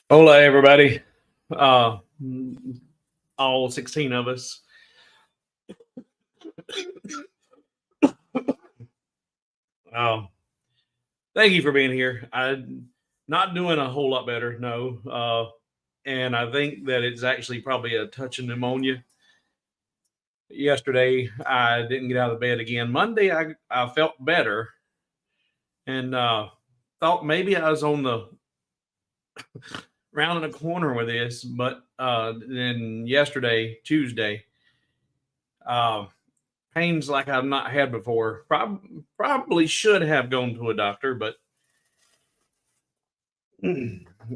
Hola, everybody. Uh, all 16 of us. Uh, Thank you for being here. I'm not doing a whole lot better, no. And I think that it's actually probably a touch of pneumonia. Yesterday, I didn't get out of bed again. Monday, I felt better and thought maybe I was on the rounding a corner with this. But then yesterday, Tuesday, uh, pains like I've not had before. Probably should have gone to a doctor, but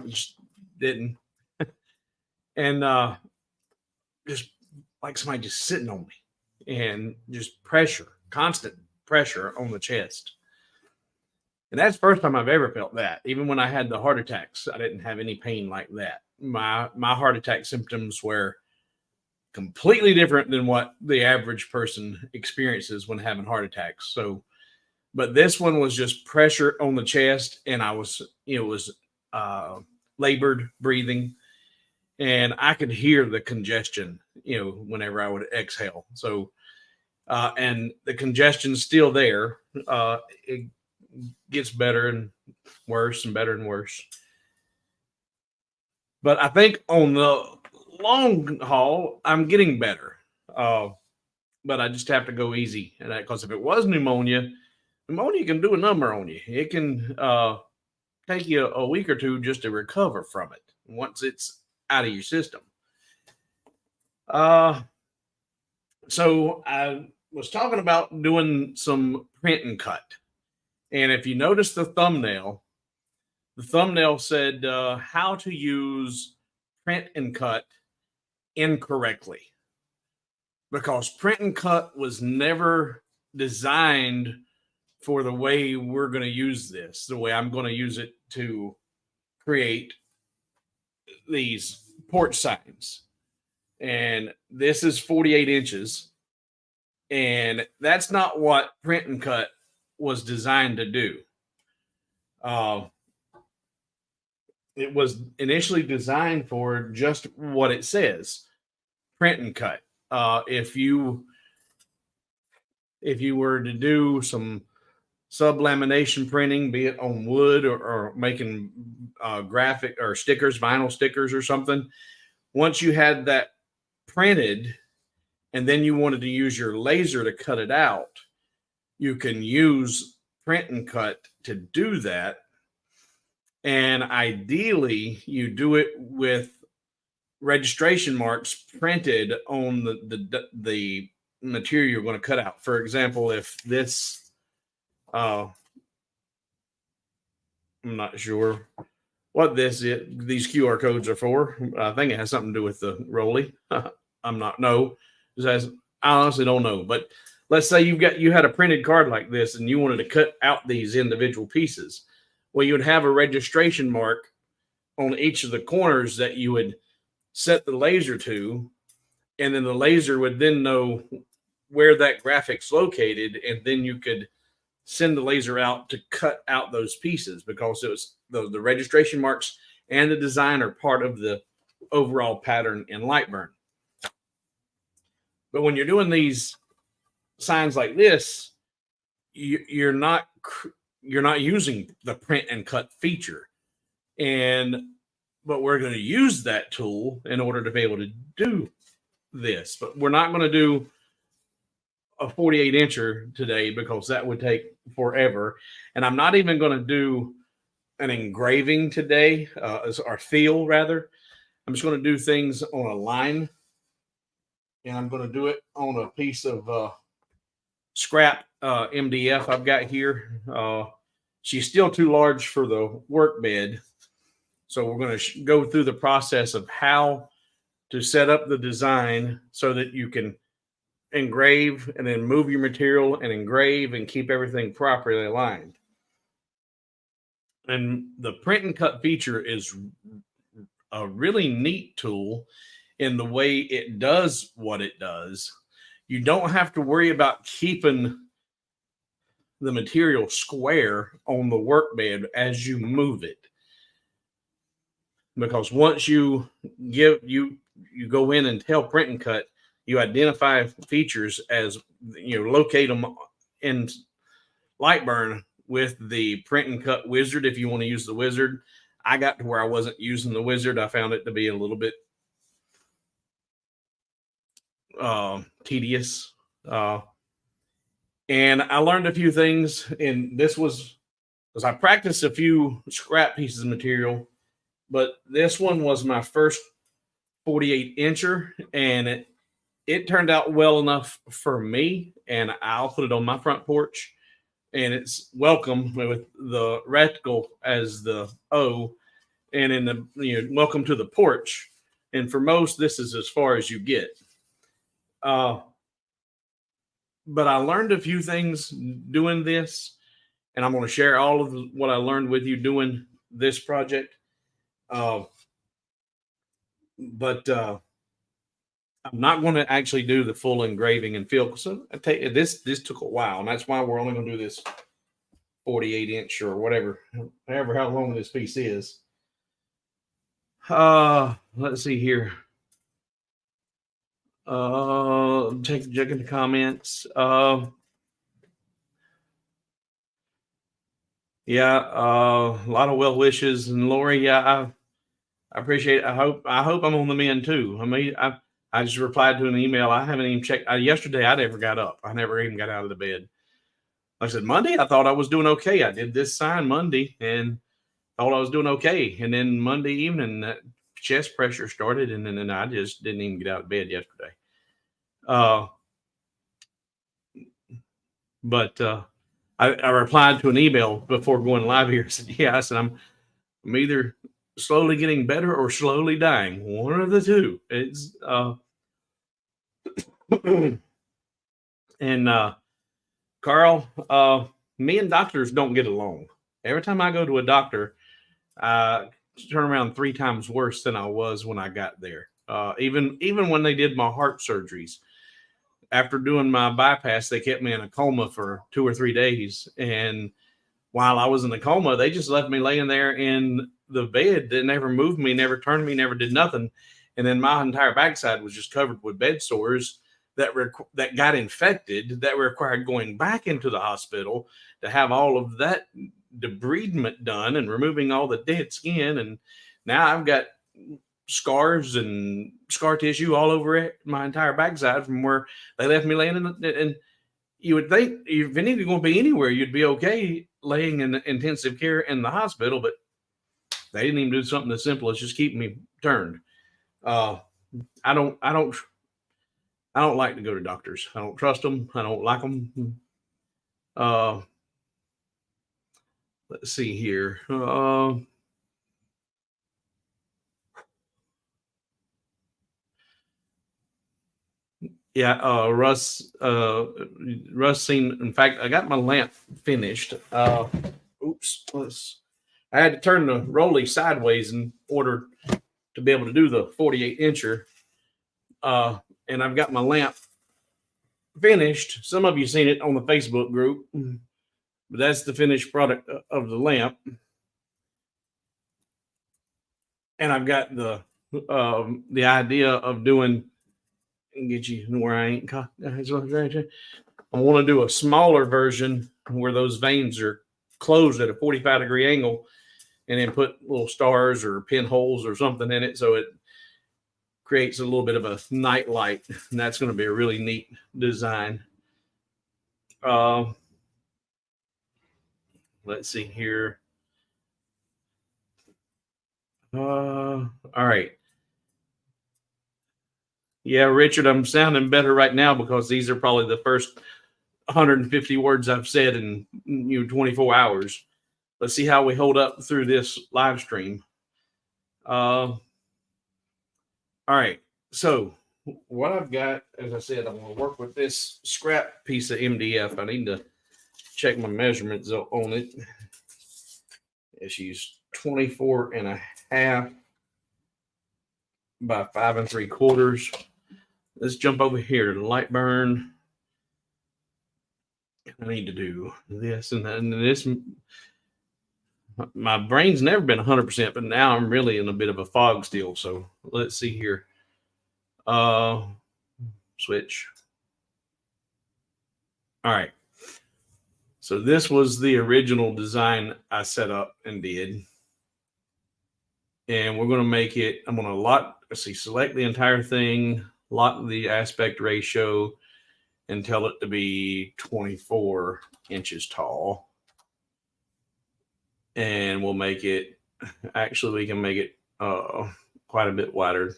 just didn't. And just like somebody just sitting on me and just pressure, constant pressure on the chest. And that's the first time I've ever felt that. Even when I had the heart attacks, I didn't have any pain like that. My heart attack symptoms were completely different than what the average person experiences when having heart attacks. So but this one was just pressure on the chest, and it was uh, labored breathing, and I could hear the congestion, whenever I would exhale. So, and the congestion's still there. It gets better and worse and better and worse. But I think on the long haul, I'm getting better. Uh, but I just have to go easy, and because if it was pneumonia can do a number on you. It can take you a week or two just to recover from it once it's out of your system. Uh, so I was talking about doing some print and cut. And if you notice the thumbnail said how to use print and cut incorrectly because print and cut was never designed for the way we're going to use this, the way I'm going to use it to create these porch signs. And this is 48 inches. And that's not what print and cut was designed to do. Uh, it was initially designed for just what it says, print and cut. If you were to do some sublamination printing, be it on wood or making graphic or stickers, vinyl stickers or something, once you had that printed and then you wanted to use your laser to cut it out, you can use print and cut to do that. And ideally, you do it with registration marks printed on the material you're going to cut out. For example, if this, I'm not sure what these QR codes are for. I think it has something to do with the rolly. I'm not no. I honestly don't know. But let's say you had a printed card like this and you wanted to cut out these individual pieces. Well, you would have a registration mark on each of the corners that you would set the laser to, and then the laser would then know where that graphic's located, and then you could send the laser out to cut out those pieces because it was the registration marks and the design are part of the overall pattern in Lightburn. But when you're doing these signs like this, you're not using the print and cut feature, but we're going to use that tool in order to be able to do this. But we're not going to do a 48 incher today because that would take forever. And I'm not even going to do an engraving today, or feel rather. I'm just going to do things on a line, and I'm going to do it on a piece of scrap MDF I've got here. She's still too large for the work bed, so we're going to go through the process of how to set up the design so that you can engrave and then move your material and engrave and keep everything properly aligned. And the print and cut feature is a really neat tool in the way it does what it does. You don't have to worry about keeping the material square on the workbed as you move it. because once you go in and tell print and cut, you identify features as locate them in Lightburn with the print and cut wizard. If you want to use the wizard, I got to where I wasn't using the wizard. I found it to be a little bit tedious. And I learned a few things, and this was because I practiced a few scrap pieces of material, but this one was my first 48 incher, and it turned out well enough for me, and I'll put it on my front porch, and it's welcome with the reticle as the O, and in the welcome to the porch. And for most, this is as far as you get. But I learned a few things doing this, and I'm going to share all of what I learned with you doing this project. But I'm not going to actually do the full engraving and fill. So I tell you, this took a while, and that's why we're only going to do this 48 inch or whatever, how long this piece is. Let's see here. Checking the comments. Yeah, a lot of well wishes, and Lori, yeah, I appreciate it. I hope I'm on the mend too. I mean, I just replied to an email. I haven't even checked. Yesterday, I never got up. I never even got out of the bed. Like I said, Monday, I thought I was doing okay. I did this sign Monday and thought I was doing okay. And then Monday evening, that chest pressure started, and then I just didn't even get out of bed yesterday. But I replied to an email before going live here. I said, yeah, I said, I'm either slowly getting better or slowly dying. One of the two. It's and Carl, me and doctors don't get along. Every time I go to a doctor, I turn around 3 times worse than I was when I got there. Even when they did my heart surgeries, after doing my bypass, they kept me in a coma for 2 or 3 days. And while I was in the coma, they just left me laying there in the bed. They never moved me, never turned me, never did nothing. And then my entire backside was just covered with bed sores that got infected, that required going back into the hospital to have all of that debridement done and removing all the dead skin. And now I've got scars and scar tissue all over it, my entire backside from where they left me laying in and you would think if you're going to be anywhere, you'd be okay laying in intensive care in the hospital, but they didn't even do something as simple as just keep me turned. I don't like to go to doctors. I don't trust them. I don't like them. Let's see here. Yeah, Russ seen. In fact, I got my lamp finished. Oops, I had to turn the rollie sideways in order to be able to do the 48 incher. And I've got my lamp finished. Some of you seen it on the Facebook group, but that's the finished product of the lamp. And I've got the idea of doing and get you where I ain't. I want to do a smaller version where those veins are closed at a 45-degree angle, and then put little stars or pinholes or something in it, so it creates a little bit of a night light, and that's going to be a really neat design. Let's see here. All right. Yeah, Richard, I'm sounding better right now because these are probably the first 150 words I've said in 24 hours. Let's see how we hold up through this live stream. All right. So what I've got, as I said, I'm going to work with this scrap piece of MDF. I need to check my measurements on it. She's 24 and a half by 5 3/4. Let's jump over here to Lightburn. I need to do this and that, and this. my brain's never been 100%, but now I'm really in a bit of a fog still. So let's see here. Switch. All right. So this was the original design I set up and did. And we're going to make it, I'm going to let's see, select the entire thing, lock the aspect ratio, and tell it to be 24 inches tall. And we'll make it, actually we can make it quite a bit wider.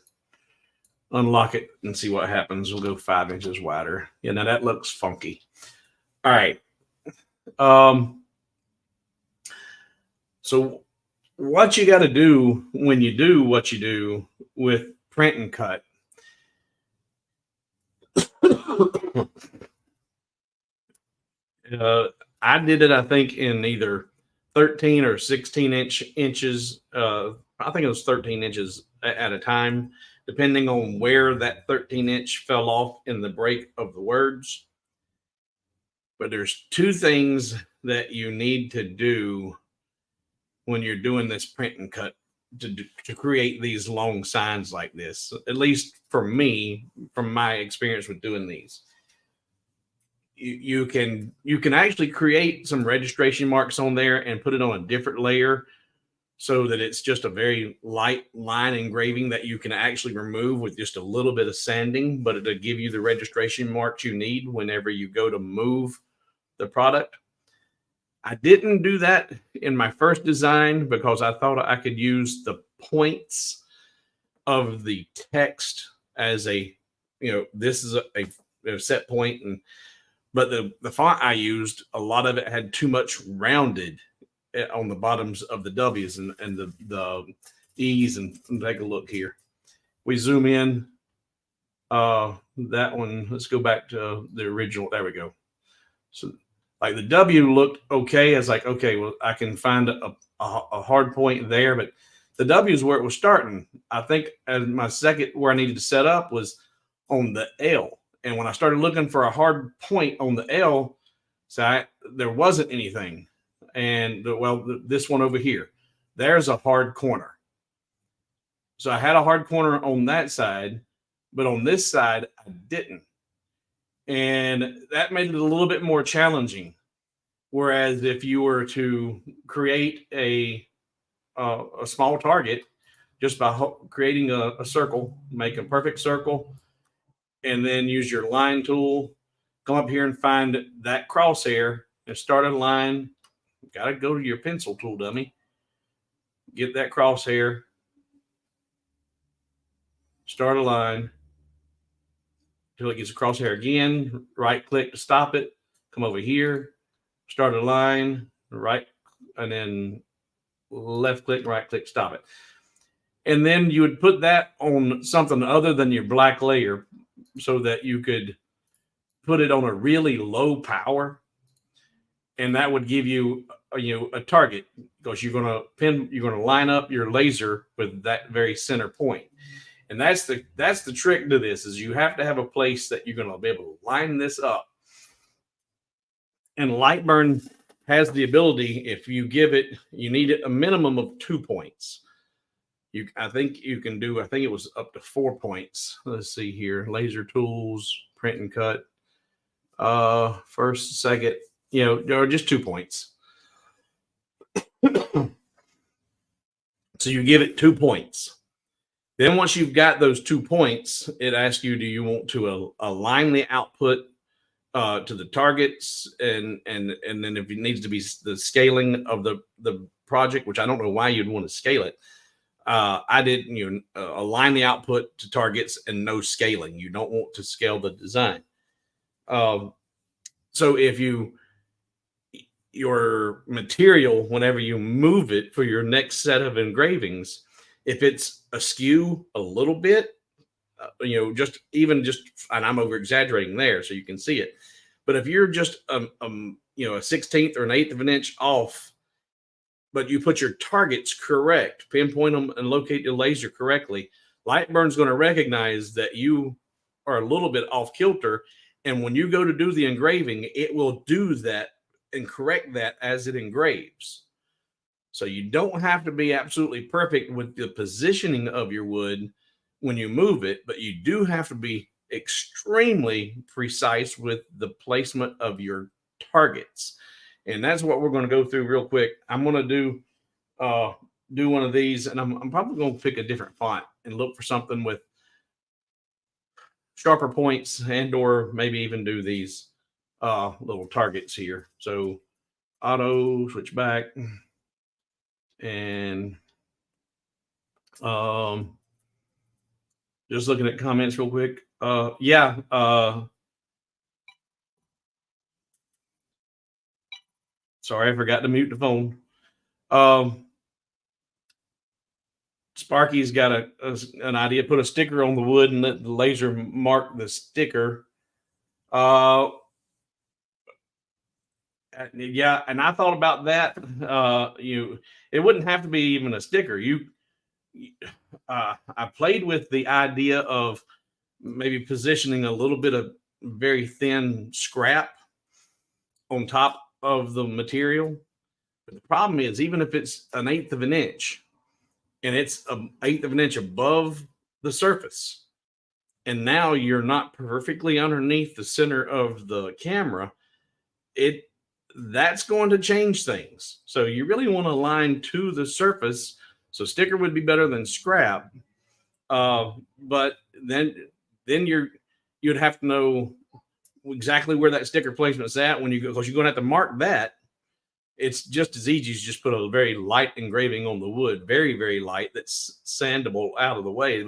Unlock it and see what happens. We'll go 5 inches wider. Yeah, now that looks funky. All right. So what you got to do when you do what you do with print and cut. I did it, I think, in either 13 or 16 inches. I think it was 13 inches at a time, depending on where that 13-inch fell off in the break of the words. But there's two things that you need to do when you're doing this print and cut to create these long signs like this, at least for me, from my experience with doing these. You can actually create some registration marks on there and put it on a different layer so that it's just a very light line engraving that you can actually remove with just a little bit of sanding, but it'll give you the registration marks you need whenever you go to move the product. I didn't do that in my first design because I thought I could use the points of the text as a, this is a set point, but the font I used, a lot of it had too much rounded on the bottoms of the W's and the E's. And take a look here. We zoom in. That one, let's go back to the original. There we go. So like the W looked okay. I was like, okay, well, I can find a hard point there, but the W is where it was starting. I think as my second where I needed to set up was on the L. And when I started looking for a hard point on the L, there wasn't anything. And this one over here, there's a hard corner. So I had a hard corner on that side, but on this side, I didn't. And that made it a little bit more challenging. Whereas if you were to create a small target just by creating a circle, make a perfect circle, and then use your line tool, come up here and find that crosshair and start a line. Got to go to your pencil tool, dummy. Get that crosshair, start a line until it gets a crosshair again. Right click to stop it. Come over here, start a line, right, and then left click, right click, stop it. And then you would put that on something other than your black layer so that you could put it on a really low power. And that would give you a target because you're going to line up your laser with that very center point. And that's the trick to this, is you have to have a place that you're going to be able to line this up. And Lightburn has the ability, if you give it, you need it a minimum of 2 points. I think it was up to 4 points. Let's see here. Laser tools, print and cut. First, second, or just 2 points. So you give it 2 points. Then once you've got those 2 points, it asks you, do you want to align the output to the targets, and then if it needs to be the scaling of the project, which I don't know why you'd want to scale it. I didn't align the output to targets and no scaling. You don't want to scale the design. So if your material, whenever you move it for your next set of engravings, if it's askew a little bit, just, and I'm over exaggerating there so you can see it. But if you're just, a 16th or an 1/8 of an inch off, but you put your targets correct, pinpoint them and locate your laser correctly, Lightburn's going to recognize that you are a little bit off kilter. And when you go to do the engraving, it will do that and correct that as it engraves. So you don't have to be absolutely perfect with the positioning of your wood when you move it, but you do have to be extremely precise with the placement of your targets. And that's what we're going to go through real quick. I'm going to uh, do one of these, and I'm probably going to pick a different font and look for something with sharper points, and or maybe even do these little targets here. So auto switch back, and um, just looking at comments real quick. Yeah. Sorry, I forgot to mute the phone. Um, Sparky's got an idea. Put a sticker on the wood and let the laser mark the sticker. Yeah, and I thought about that. It wouldn't have to be even a sticker. I played with the idea of maybe positioning a little bit of very thin scrap on top of the material. But the problem is, even if it's an eighth of an inch and it's an eighth of an inch above the surface, and now you're not perfectly underneath the center of the camera, it that's going to change things. So you really want to align to the surface. So sticker would be better than scrap. But then you'd have to know exactly where that sticker placement's at when you go, because you're going to have to mark that. It's just as easy as just put a very light engraving on the wood, very, very light, that's sandable out of the way.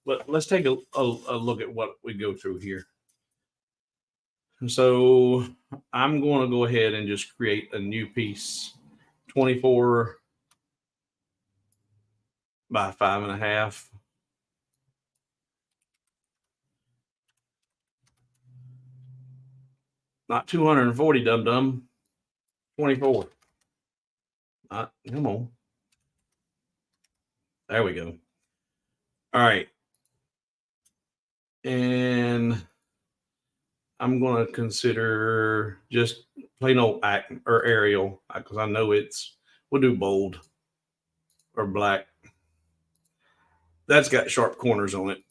But let's take a look at what we go through here. So I'm going to go ahead and just create a new piece, 24 by 5.5. Not 240, dum dum. 24. Come on. There we go. All right. And I'm going to consider just plain old or Arial, because I know we'll do bold or black. That's got sharp corners on it.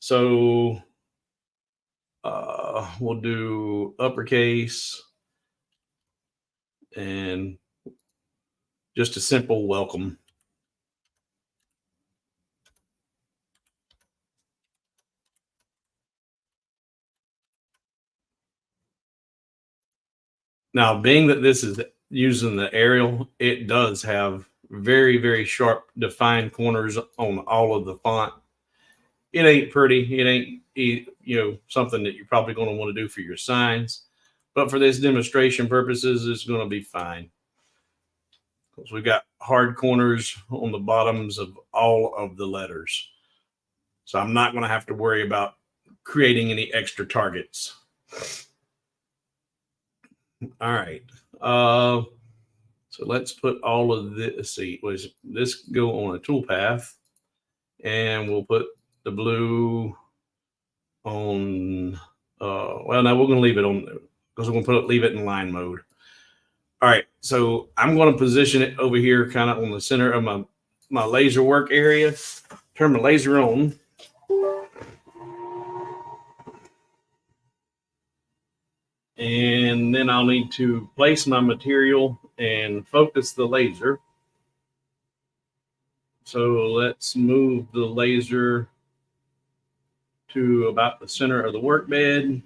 So we'll do uppercase and just a simple welcome. Now, being that this is using the Arial, it does have very, very sharp defined corners on all of the font. It ain't pretty. It ain't, something that you're probably going to want to do for your signs. But for this demonstration purposes, it's going to be fine. Because we've got hard corners on the bottoms of all of the letters. So I'm not going to have to worry about creating any extra targets. All right. So let's put all of this. See, was this go on a toolpath, and we'll put the blue on. Well, now we're going to leave it on because we're going to leave it in line mode. All right. So I'm going to position it over here, kind of on the center of my laser work area. Turn the laser on. And then I'll need to place my material and focus the laser. So let's move the laser to about the center of the workbed.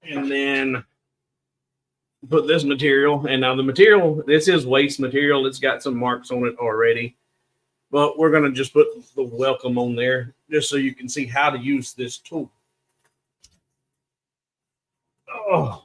And then put this material. And now the material, this is waste material. It's got some marks on it already. But we're going to just put the welcome on there just so you can see how to use this tool. Oh.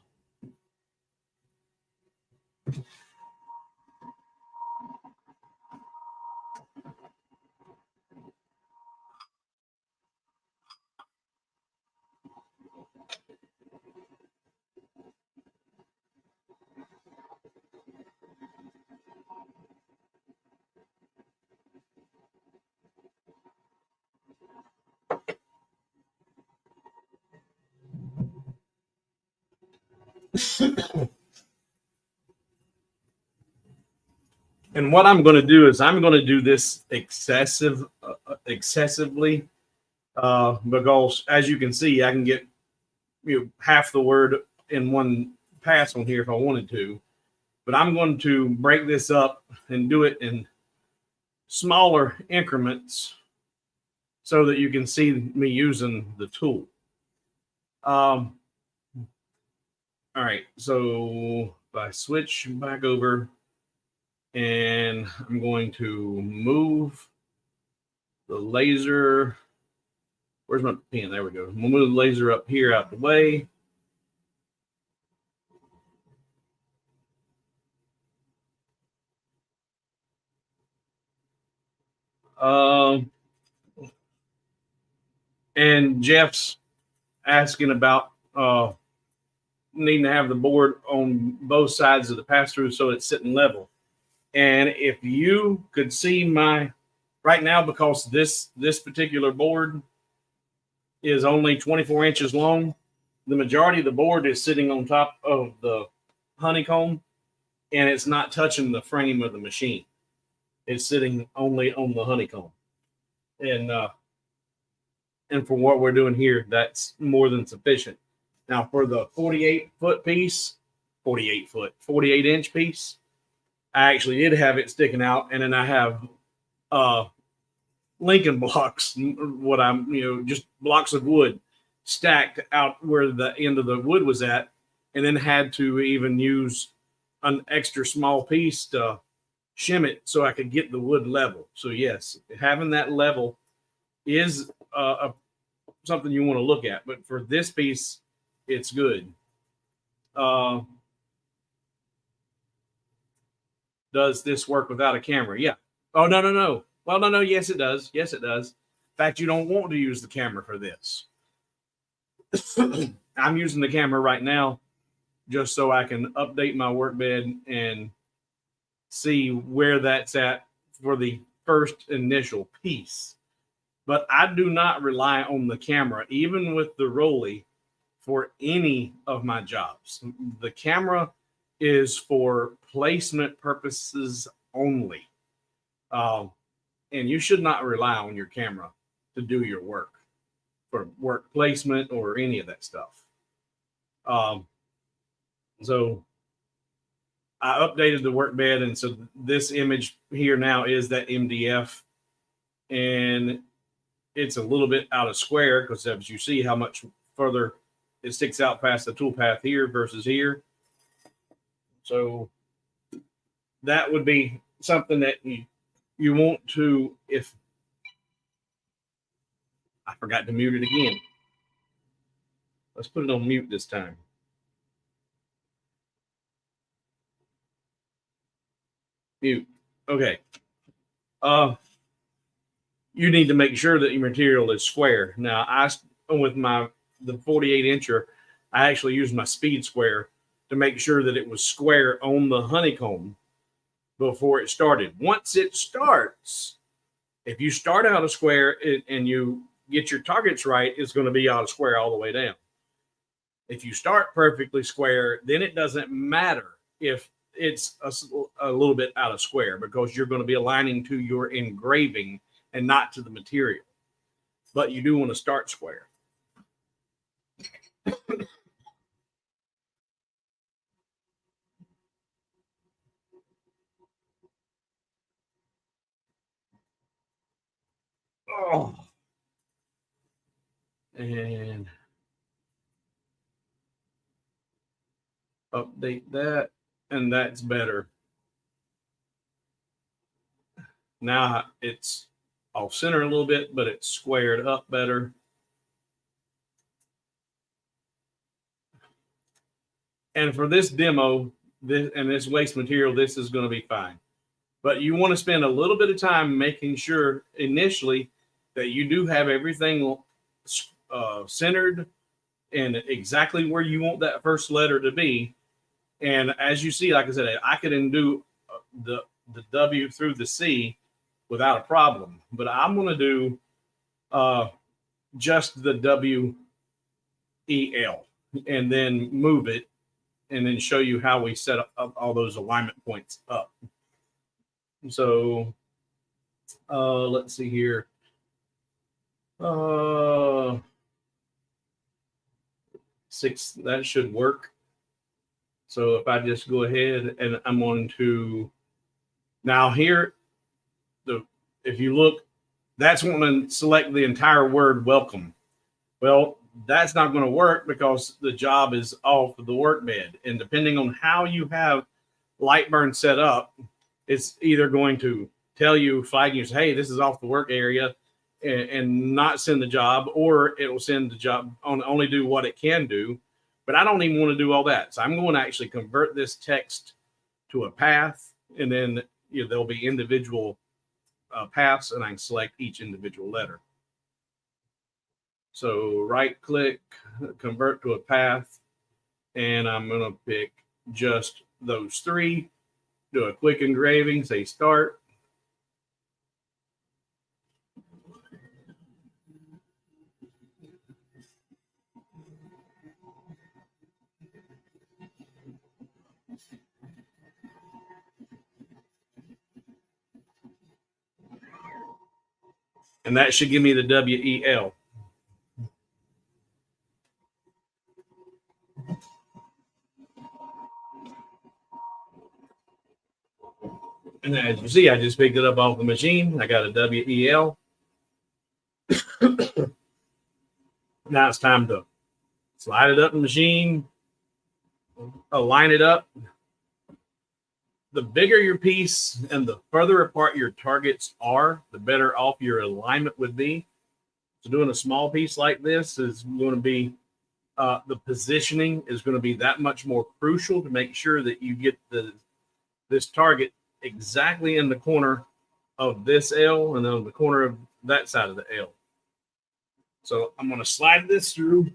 And what I'm going to do is I'm going to do this excessively, because as you can see, I can get half the word in one pass on here if I wanted to. But I'm going to break this up and do it in smaller increments so that you can see me using the tool. All right, so if I switch back over, and I'm going to move the laser. Where's my pen? There we go. We'll move the laser up here out the way. And Jeff's asking about needing to have the board on both sides of the pass-through so it's sitting level. And if you could see my right now, because this particular board is only 24 inches long, the majority of the board is sitting on top of the honeycomb, and it's not touching the frame of the machine. It's sitting only on the honeycomb. And for what we're doing here, that's more than sufficient. Now for the 48-foot piece, 48-inch piece, I actually did have it sticking out, and then I have Lincoln blocks, what I'm, just blocks of wood stacked out where the end of the wood was at, and then had to even use an extra small piece to shim it so I could get the wood level. So yes, having that level is something you want to look at. But for this piece, it's good. Does this work without a camera? Yeah. Oh, no. Well, no. Yes, it does. Yes, it does. In fact, you don't want to use the camera for this. I'm using the camera right now just so I can update my workbed and see where that's at for the first initial piece. But I do not rely on the camera, even with the Rolly, for any of my jobs. The camera is for placement purposes only. And you should not rely on your camera to do your work, for work placement or any of that stuff. So I updated the workbed, and so this image here now is that MDF, and it's a little bit out of square because as you see how much further it sticks out past the tool path here versus here. So that would be something that you want to, if I forgot to mute it again. Let's put it on mute this time. Mute. Okay. You need to make sure that your material is square. Now, with the 48-incher, I actually used my speed square to make sure that it was square on the honeycomb before it started. Once it starts, if you start out of square and you get your targets right, it's going to be out of square all the way down. If you start perfectly square, then it doesn't matter if it's a little bit out of square, because you're going to be aligning to your engraving and not to the material. But you do want to start square. Oh. And update that, and that's better. Now it's off center a little bit, but it's squared up better. And for this demo, this waste material, this is going to be fine. But you want to spend a little bit of time making sure initially that you do have everything centered and exactly where you want that first letter to be. And as you see, like I said, I could undo the W through the C without a problem. But I'm going to do just the WEL and then move it and then show you how we set up all those alignment points up. So let's see here. 6, that should work. So if I just go ahead and I'm going to, now here, if you look, that's going to select the entire word welcome. Well, that's not going to work because the job is off of the work bed. And depending on how you have Lightburn set up, it's either going to tell you, flag you, say, hey, this is off the work area, and not send the job, or it will send the job on only do what it can do. But I don't even want to do all that. So I'm going to actually convert this text to a path, and then there'll be individual paths, and I can select each individual letter. So right click, convert to a path, and I'm going to pick just those 3, do a quick engraving, say start. And that should give me the WEL. And as you see, I just picked it up off the machine. I got a WEL. Now it's time to slide it up in the machine, align it up. The bigger your piece and the further apart your targets are, the better off your alignment would be. So doing a small piece like this is going to be, the positioning is going to be that much more crucial to make sure that you get this target exactly in the corner of this L and then the corner of that side of the L. So I'm going to slide this through.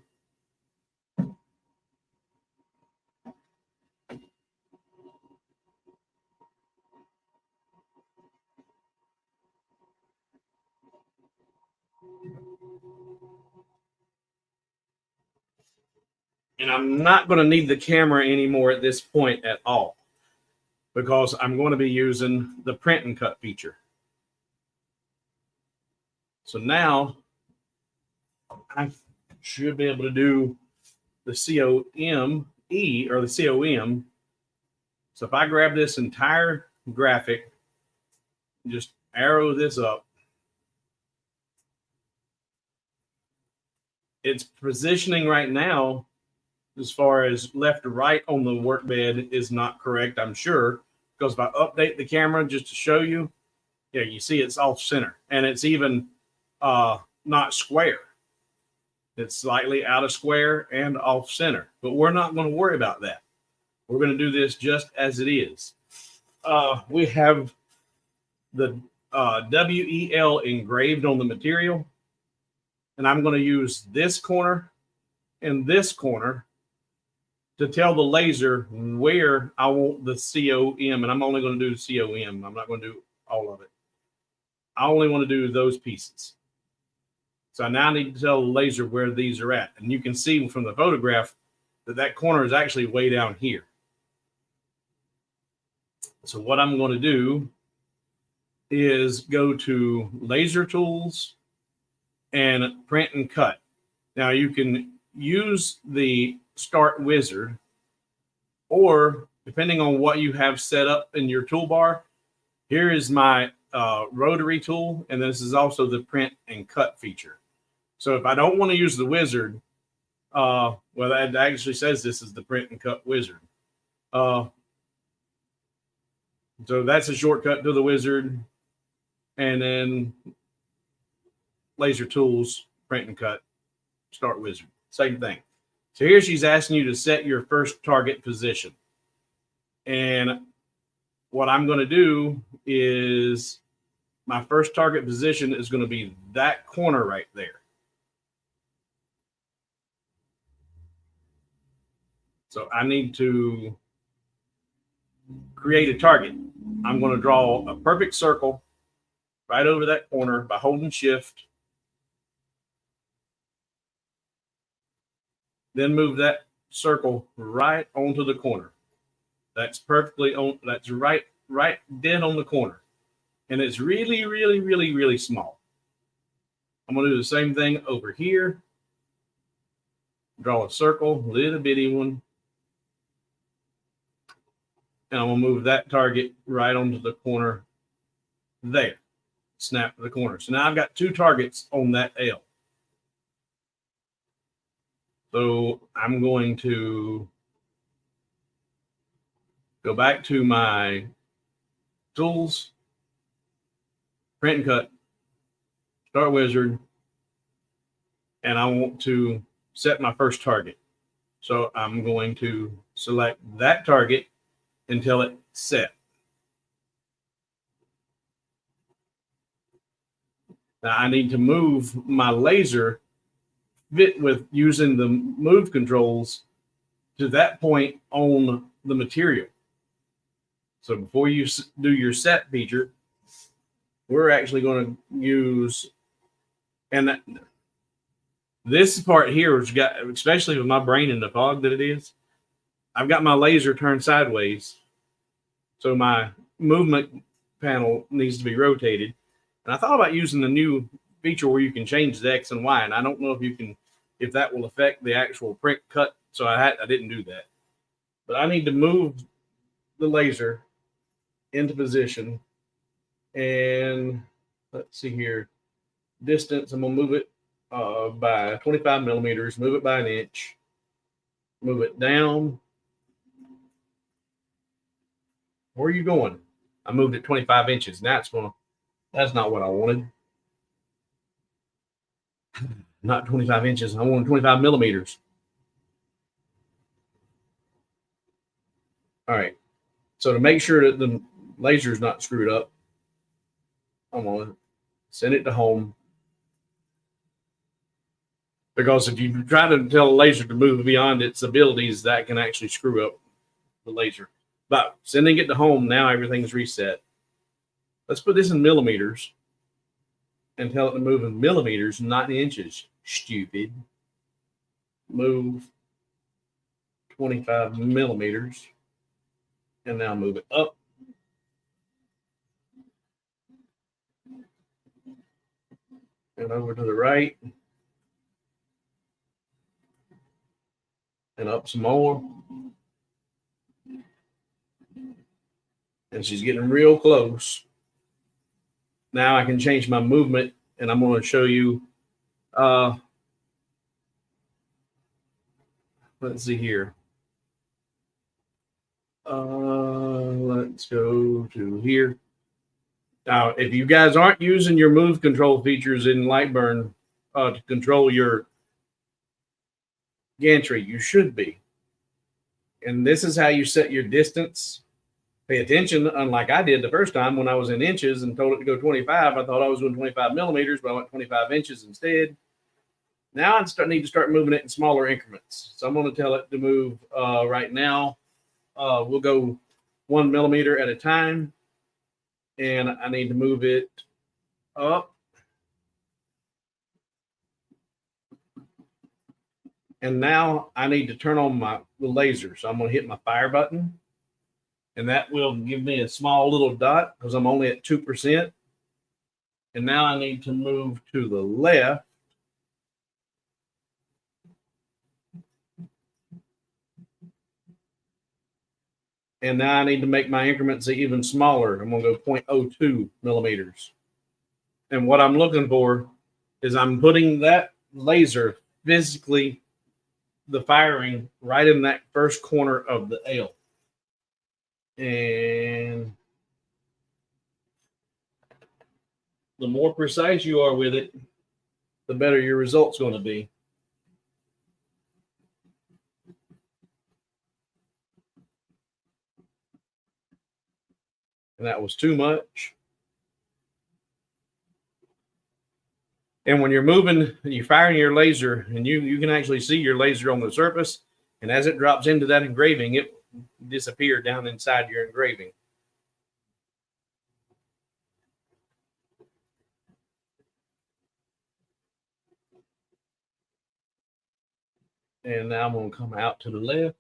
And I'm not going to need the camera anymore at this point at all, because I'm going to be using the print and cut feature. So now I should be able to do the COME or the COM. So if I grab this entire graphic, just arrow this up, its positioning right now, as far as left to right on the workbed, is not correct, I'm sure, because if I update the camera just to show you, yeah, you see it's off center, and it's even not square. It's slightly out of square and off center, but we're not going to worry about that. We're going to do this just as it is. We have the WEL engraved on the material, and I'm going to use this corner and this corner to tell the laser where I want the COM, and I'm only going to do the COM. I'm not going to do all of it. I only want to do those pieces. So I now need to tell the laser where these are at. And you can see from the photograph that that corner is actually way down here. So what I'm going to do is go to Laser Tools and Print and Cut. Now you can use the Start Wizard, or depending on what you have set up in your toolbar, here is my rotary tool, and this is also the Print and Cut feature. So if I don't want to use the wizard, well, that actually says this is the Print and Cut Wizard. So that's a shortcut to the wizard, and then Laser Tools, Print and Cut, Start Wizard, same thing. So here she's asking you to set your first target position. And what I'm going to do is my first target position is going to be that corner right there. So I need to create a target. I'm going to draw a perfect circle right over that corner by holding shift. Then move that circle right onto the corner. That's perfectly on. That's right dead on the corner, and it's really, really, really, really small. I'm gonna do the same thing over here. Draw a circle, little bitty one, and I'm gonna move that target right onto the corner there. Snap to the corner. So now I've got two targets on that L. So I'm going to go back to my tools, print and cut, start wizard, and I want to set my first target. So I'm going to select that target until it's set. Now I need to move my laser fit with using the move controls to that point on the material. So before you do your set feature, we're actually going to use, and this part here has got, especially with my brain in the fog that it is, I've got my laser turned sideways. So my movement panel needs to be rotated. And I thought about using the new feature where you can change the X and Y. And I don't know if that will affect the actual print cut. So I didn't do that. But I need to move the laser into position. And let's see here. Distance, I'm going to move it by 25 millimeters, move it by an inch, move it down. Where are you going? I moved it 25 inches. That's not what I wanted. Not 25 inches. I wanted 25 millimeters. All right. So to make sure that the laser is not screwed up, I'm going to send it to home. Because if you try to tell a laser to move beyond its abilities, that can actually screw up the laser. But sending it to home, now everything's reset. Let's put this in millimeters and tell it to move in millimeters, not in inches. Stupid. Move 25 millimeters. And now move it up. And over to the right. And up some more. And she's getting real close. Now I can change my movement, and I'm going to show you. Let's see here. Let's go to here. Now, if you guys aren't using your move control features in Lightburn to control your gantry, you should be. And this is how you set your distance. Pay attention, unlike I did the first time when I was in inches and told it to go 25. I thought I was doing 25 millimeters, but I went 25 inches instead. Now I need to start moving it in smaller increments. So I'm going to tell it to move right now. We'll go 1 millimeter at a time. And I need to move it up. And now I need to turn on the laser. So I'm going to hit my fire button. And that will give me a small little dot because I'm only at 2%. And now I need to move to the left. And now I need to make my increments even smaller. I'm going to go 0.02 millimeters. And what I'm looking for is I'm putting that laser physically, the firing, right in that first corner of the L. And the more precise you are with it, the better your result's going to be. And that was too much. And when you're moving, you're firing your laser, and you can actually see your laser on the surface. And as it drops into that engraving, it disappears down inside your engraving. And now I'm going to come out to the left.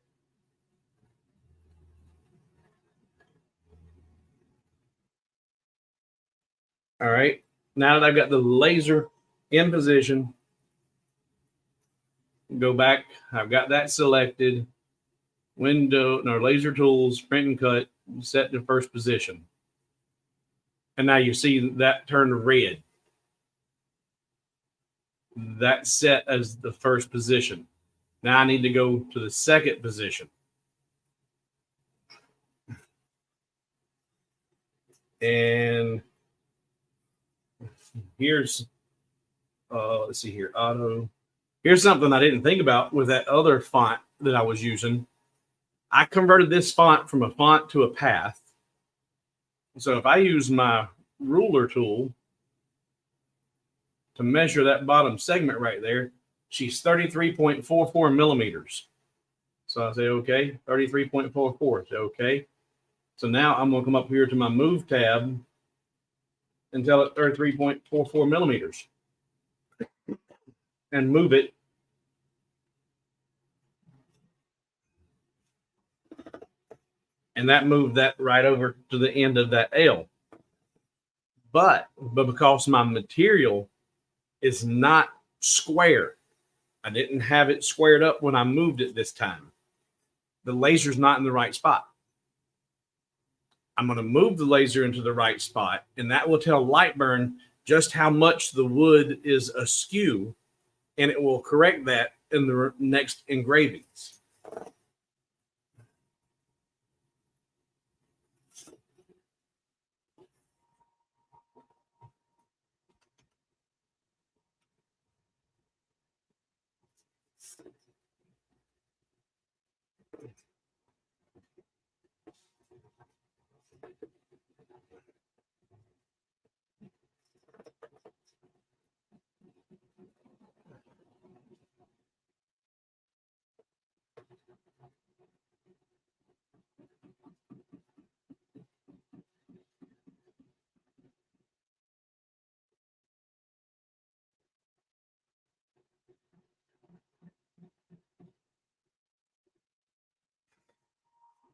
All right. Now that I've got the laser in position, go back. I've got that selected. Window, no, laser tools, print and cut, set to first position. And now you see that turned red. That's set as the first position. Now I need to go to the second position. And here's, let's see here, auto. Here's something I didn't think about with that other font that I was using. I converted this font from a font to a path. So if I use my ruler tool to measure that bottom segment right there, she's 33.44 millimeters. So I say, okay, 33.44. So, okay. So now I'm going to come up here to my move tab and tell it 33.44 millimeters and move it. And that moved that right over to the end of that L. But because my material is not square, I didn't have it squared up when I moved it this time. The laser's not in the right spot. I'm going to move the laser into the right spot, and that will tell Lightburn just how much the wood is askew, and it will correct that in the next engravings.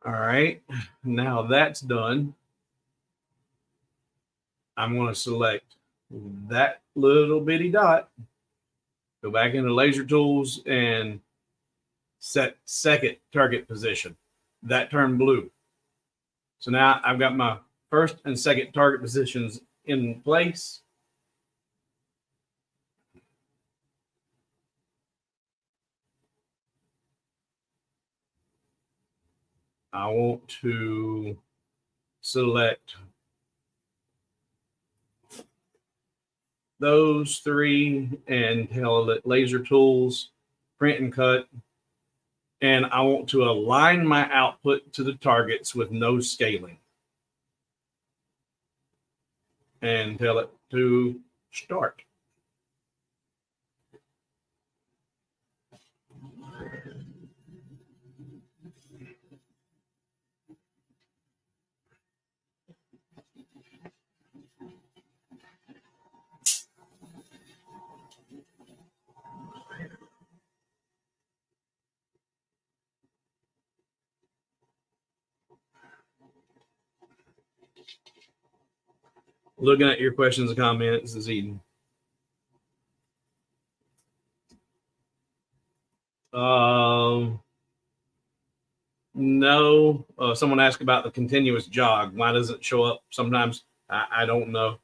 All right, now that's done. I'm going to select that little bitty dot, go back into laser tools and set second target position. That turned blue. So now I've got my first and second target positions in place. I want to select those three and tell it laser tools, print and cut. And I want to align my output to the targets with no scaling. And tell it to start. Looking at your questions and comments this evening. No. Someone asked about the continuous jog. Why does it show up sometimes? I don't know.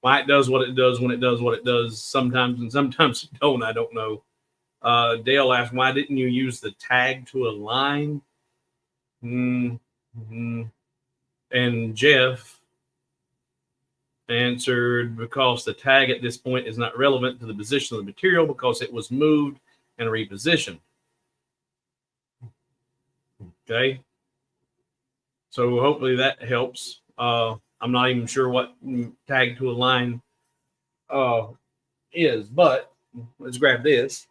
Why it does what it does when it does what it does sometimes, and sometimes it don't. I don't know. Dale asked, why didn't you use the tag to align? Mm-hmm. And Jeff answered, because the tag at this point is not relevant to the position of the material because it was moved and repositioned. Okay. So hopefully that helps. I'm not even sure what tag to align is, but let's grab this.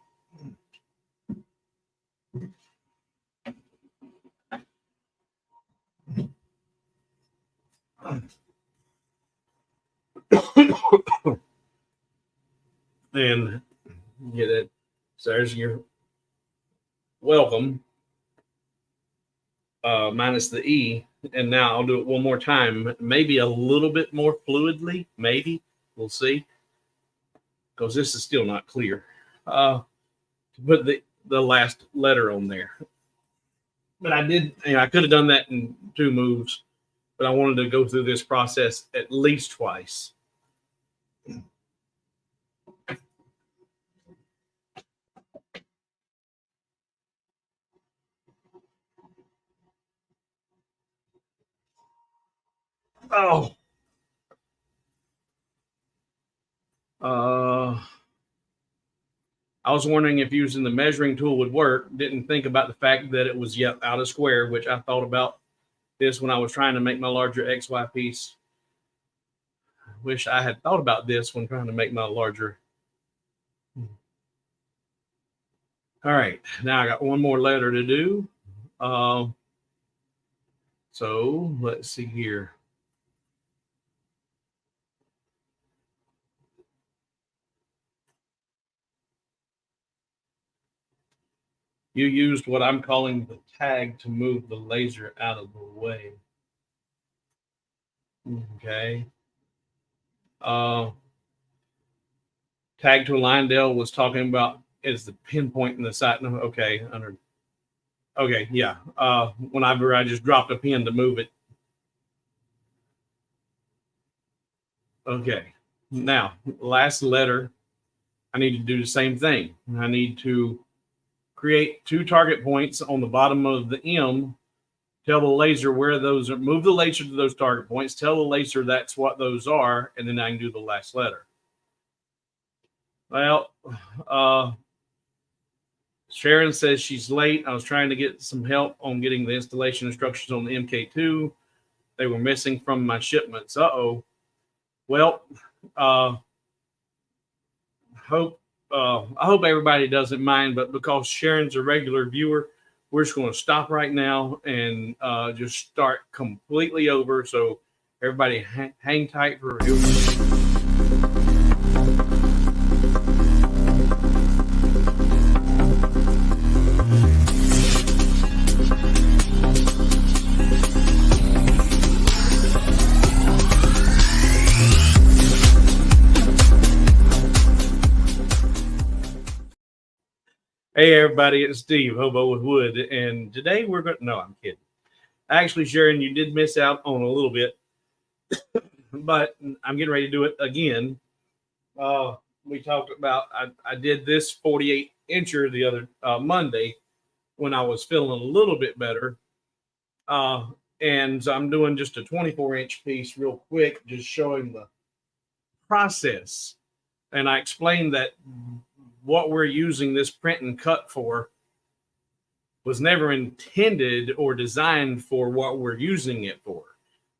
And get it So there's your welcome, minus the E. And now I'll do it one more time, maybe a little bit more fluidly. Maybe we'll see, because this is still not clear. To put the last letter on there, but I did. I could have done that in 2 moves, but I wanted to go through this process at least twice. Oh. I was wondering if using the measuring tool would work. Didn't think about the fact that it was yet out of square, which I thought about this when I was trying to make my larger XY piece. Wish I had thought about this when trying to make my larger. All right, now I got one more letter to do. So let's see here. You used what I'm calling the tag to move the laser out of the way. Okay. Tag to Lindell was talking about is the pinpoint in the site. No, okay. Okay, yeah. Whenever I just dropped a pin to move it. Okay. Now, last letter, I need to do the same thing. I need to create 2 target points on the bottom of the M. Tell the laser where those are. Move the laser to those target points. Tell the laser that's what those are, and then I can do the last letter. Well, Sharon says she's late. I was trying to get some help on getting the installation instructions on the MK2. They were missing from my shipments. Well, I hope everybody doesn't mind, but because Sharon's a regular viewer, we're just going to stop right now and just start completely over. So everybody hang tight for a few. Hey everybody, it's Steve, Hobo with Wood, and today we're going to, no, I'm kidding. Actually, Sharon, you did miss out on a little bit, but I'm getting ready to do it again. We talked about, I did this 48-incher the other Monday when I was feeling a little bit better. And so I'm doing just a 24-inch piece real quick, just showing the process. And I explained that what we're using this print and cut for was never intended or designed for what we're using it for.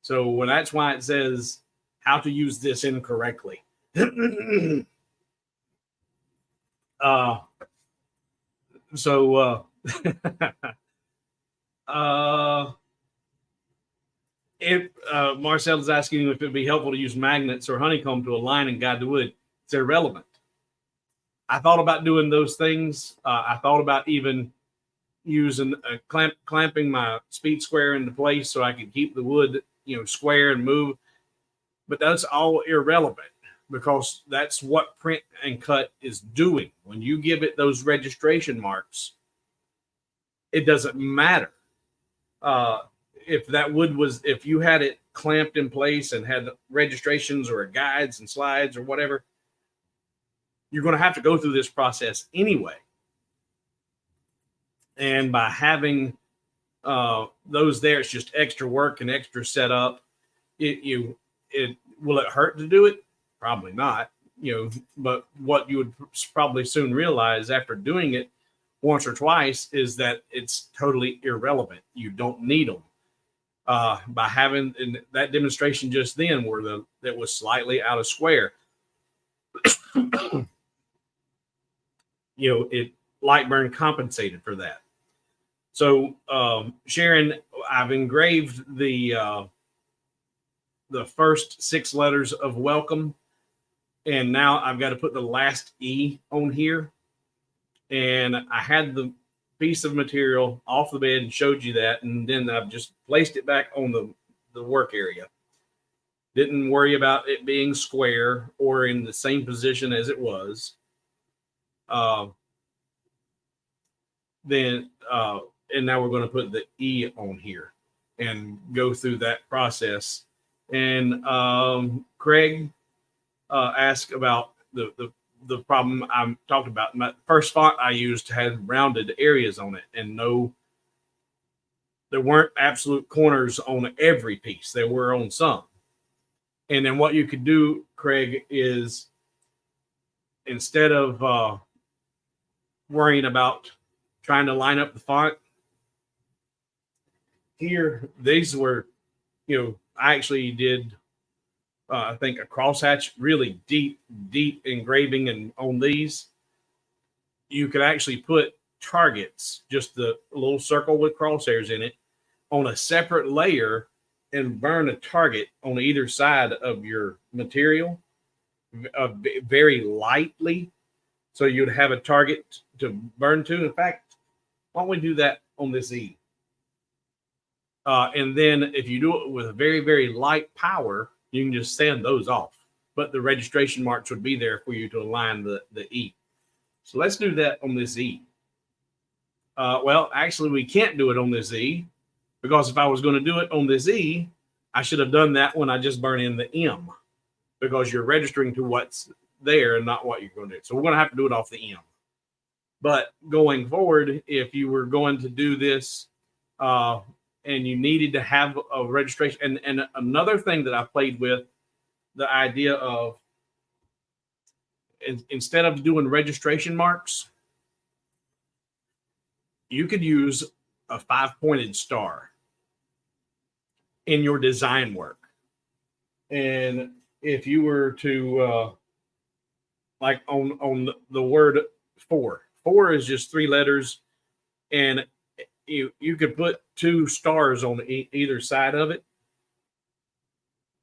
So that's why it says how to use this incorrectly. If Marcel is asking if it'd be helpful to use magnets or honeycomb to align and guide the wood, it's irrelevant. I thought about doing those things. I thought about even using clamping my speed square into place so I could keep the wood, square and move. But that's all irrelevant because that's what print and cut is doing. When you give it those registration marks, it doesn't matter. If that wood was, if you had it clamped in place and had registrations or guides and slides or whatever, you're going to have to go through this process anyway. And by having those there, it's just extra work and extra setup. Will it hurt to do it? Probably not. But what you would probably soon realize after doing it once or twice is that it's totally irrelevant. You don't need them. By having that demonstration just then, where that was slightly out of square. Lightburn compensated for that. So, Sharon, I've engraved the first 6 letters of welcome, and now I've got to put the last E on here. and I had the piece of material off the bed and showed you that, and then I've just placed it back on the work area. Didn't worry about it being square or in the same position as it was. Uh, then and now we're going to put the E on here and go through that process. And Craig asked about the problem I'm talking about. My first font I used had rounded areas on it, and there weren't absolute corners on every piece. There were on some. And then what you could do, Craig, is instead of worrying about trying to line up the font here, these were, I actually did, I think, a crosshatch, really deep engraving. And on these, you could actually put targets, just the little circle with crosshairs in it, on a separate layer and burn a target on either side of your material very lightly. So you'd have a target to burn to. In fact, why don't we do that on this E? And then if you do it with a very, very light power, you can just sand those off. But the registration marks would be there for you to align the E. So let's do that on this E. Well, actually, we can't do it on this E, because if I was going to do it on this E, I should have done that when I just burn in the M, because you're registering to what's there and not what you're going to do. So we're going to have to do it off the M. But going forward, if you were going to do this and you needed to have a registration, and another thing that I played with, the idea of instead of doing registration marks, you could use a 5-pointed star in your design work. And if you were to like on the word four is just 3 letters, and you could put 2 stars on either side of it,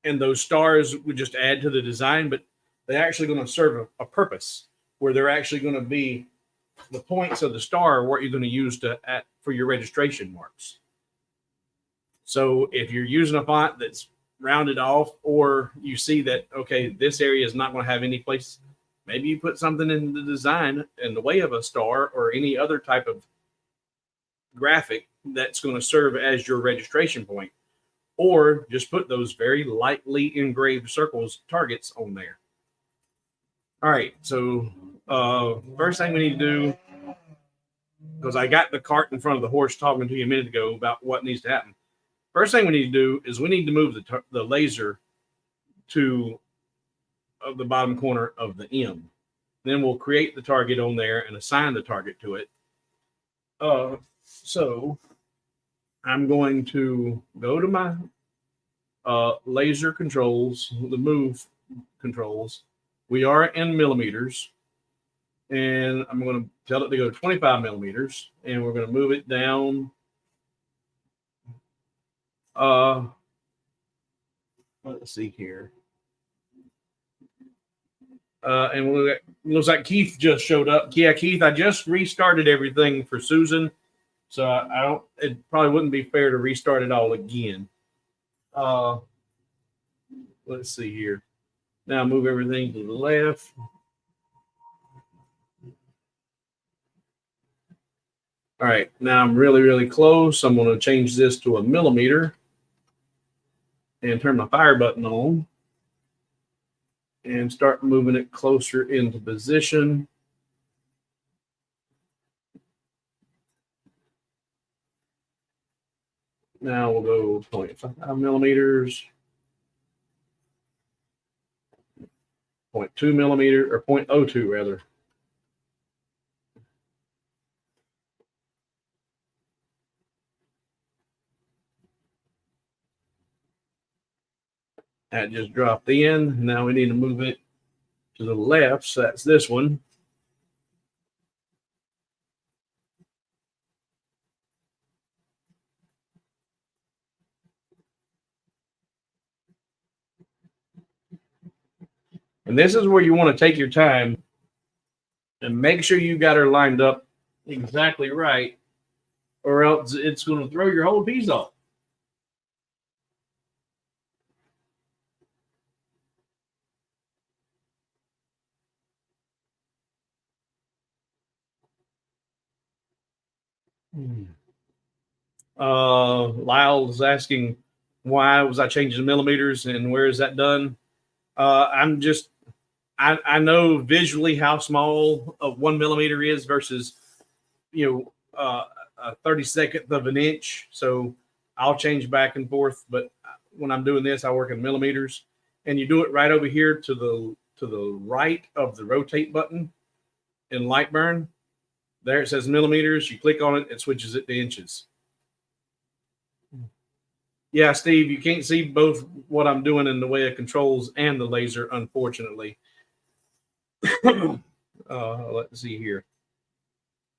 and those stars would just add to the design, but they're actually going to serve a purpose, where they're actually going to be the points of the star, what you're going to use for your registration marks. So if you're using a font that's rounded off, or you see that, okay, this area is not going to have any place, maybe you put something in the design in the way of a star or any other type of graphic that's going to serve as your registration point, or just put those very lightly engraved circles, targets on there. All right, so first thing we need to do, because I got the cart in front of the horse talking to you a minute ago about what needs to happen. First thing we need to do is we need to move the laser to the bottom corner of the M. Then we'll create the target on there and assign the target to it. So I'm going to go to my laser controls, the move controls. We are in millimeters, and I'm going to tell it to go to 25 millimeters, and we're going to move it down. Let's see here. And it looks like Keith just showed up. Yeah, Keith, I just restarted everything for Susan, so I don't. It probably wouldn't be fair to restart it all again. Let's see here. Now move everything to the left. All right, now I'm really, really close. I'm going to change this to a millimeter and turn my fire button on and start moving it closer into position. Now we'll go 0.5 millimeters, 0.2 millimeter, or 0.02 rather. That just dropped in. Now we need to move it to the left. So that's this one. And this is where you want to take your time And make sure you got her lined up exactly right, or else it's going to throw your whole piece off. Lyle is asking why was I changing millimeters and where is that done? I know visually how small a 1 millimeter is versus a 32nd of an inch. So I'll change back and forth. But when I'm doing this, I work in millimeters, and you do it right over here to the right of the rotate button in Lightburn. There it says millimeters. You click on it, it switches it to inches. Yeah, Steve, you can't see both what I'm doing in the way of controls and the laser, unfortunately. Let's see here.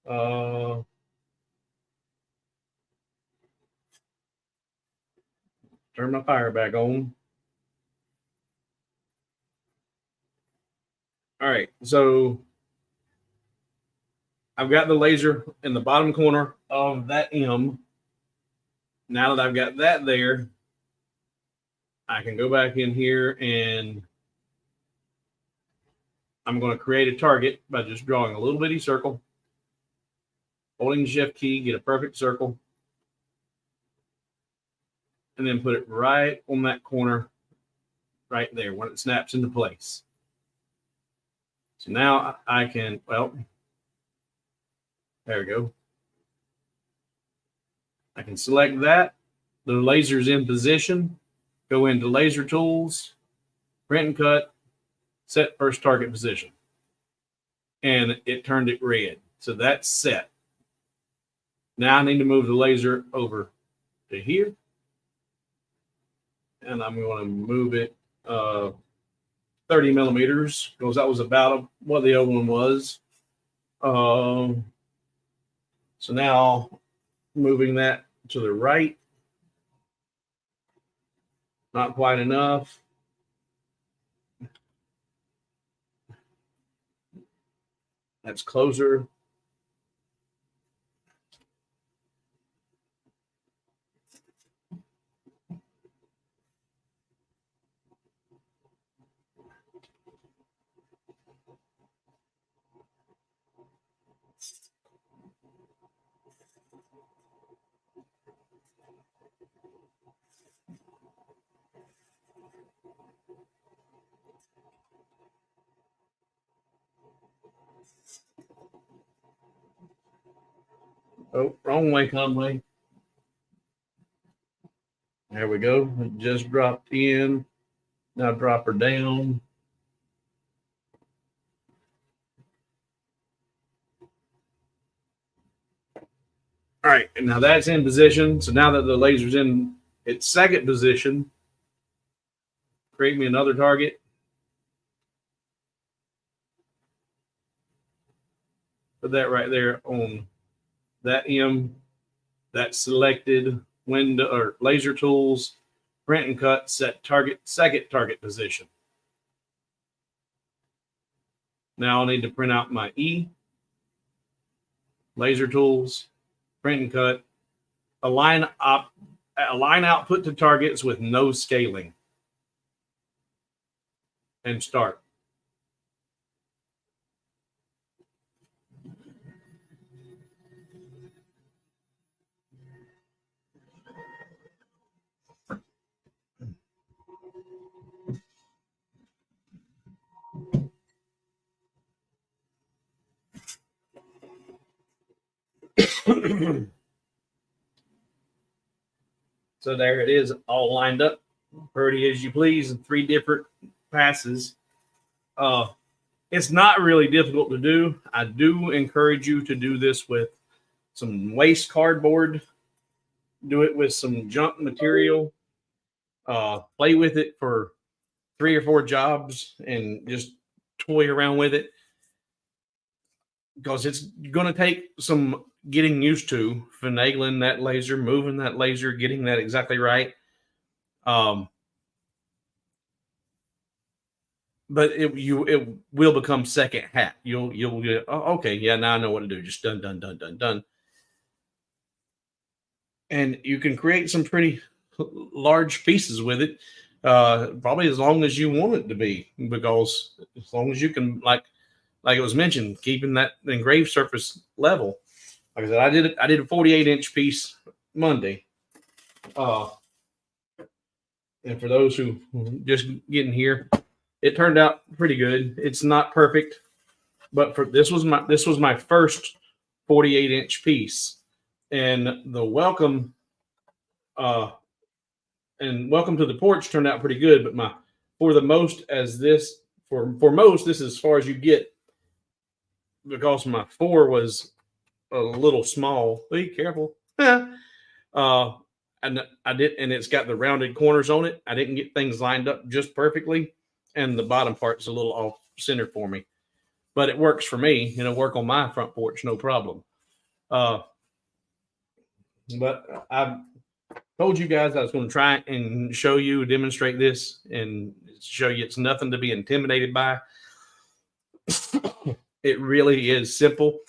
Turn my fire back on. All right, so I've got the laser in the bottom corner of that M. Now that I've got that there, I can go back in here and I'm going to create a target by just drawing a little bitty circle, holding the shift key, get a perfect circle, and then put it right on that corner right there when it snaps into place. So now I can, well, there we go. I can select that. The laser's in position. Go into laser tools, print and cut, set first target position. And it turned it red. So that's set. Now I need to move the laser over to here. And I'm going to move it 30 millimeters because that was about what the other one was. So now moving that to the right. Not quite enough. That's closer. Oh, wrong way, Conway. There we go. It just dropped in. Now drop her down. All right, and now that's in position. So now that the laser's in its second position, create me another target. Put that right there on that M. That's selected. Window or laser tools, print and cut, set target, second target position. Now I'll need to print out my E, laser tools, print and cut, align output to targets with no scaling, and start. So there it is, all lined up, pretty as you please, in 3 different passes. It's not really difficult to do. I do encourage you to do this with some waste cardboard. Do it with some junk material. Play with it for 3 or 4 jobs and just toy around with it, because it's going to take some getting used to finagling that laser, moving that laser, getting that exactly right. but it will become second hat. You'll get, oh, okay, yeah, now I know what to do. Just done, done, done, done, done, and you can create some pretty large pieces with it. Probably as long as you want it to be, because as long as you can, like it was mentioned, keeping that engraved surface level. Like I said, I did a 48-inch piece Monday. Uh, and for those who just getting here, it turned out pretty good. It's not perfect, but for this was my first 48-inch piece, and the uh welcome to the porch turned out pretty good. But my for the most as this for most this is as far as you get, because my 4 was a little small. Be careful. uh, and I did, and it's got the rounded corners on it. I didn't get things lined up just perfectly, and the bottom part's a little off center for me, but it works for me. You know, work on my front porch, no problem. Uh, but I told you guys I was going to try and show you, demonstrate this, and show you it's nothing to be intimidated by. It really is simple.